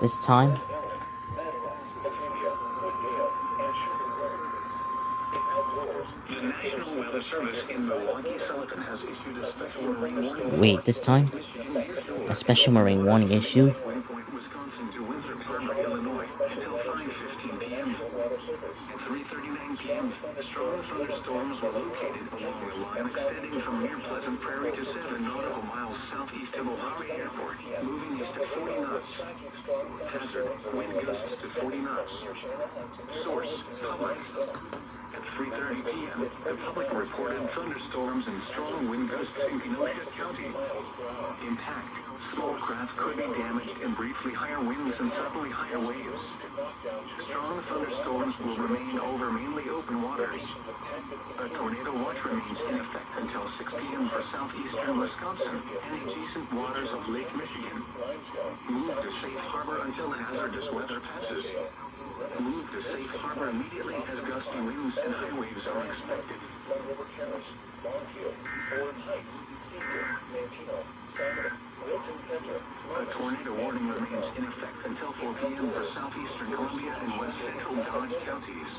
This time, The National Weather Service in Milwaukee, Wisconsin has issued a special marine warning. wait, this time, a special marine warning issued. Wind Point, Wisconsin to Winthrop Harbor, Illinois until 5:15 p.m. At 3:39 p.m., strong thunderstorms were located along a line extending from near Pleasant Prairie to 7 nautical miles southeast of O'Hare Airport, moving east at 40 knots. Hazard, wind gusts to 40 knots. Source, public. At 3:30 p.m., the public reported thunderstorms and strong wind gusts in Kenosha County. Impact, small craft could be damaged and briefly higher winds and suddenly higher waves. Strong thunderstorms will remain over mainly open waters. A tornado watch remains in effect until 6 p.m. for southeastern Wisconsin and adjacent waters of Lake Michigan. Move to safe harbor until hazardous weather passes. Move to safe harbor immediately as gusty winds and high waves are expected. A tornado warning remains in effect until 4 p.m. for southeastern Columbia and west central Dodge counties.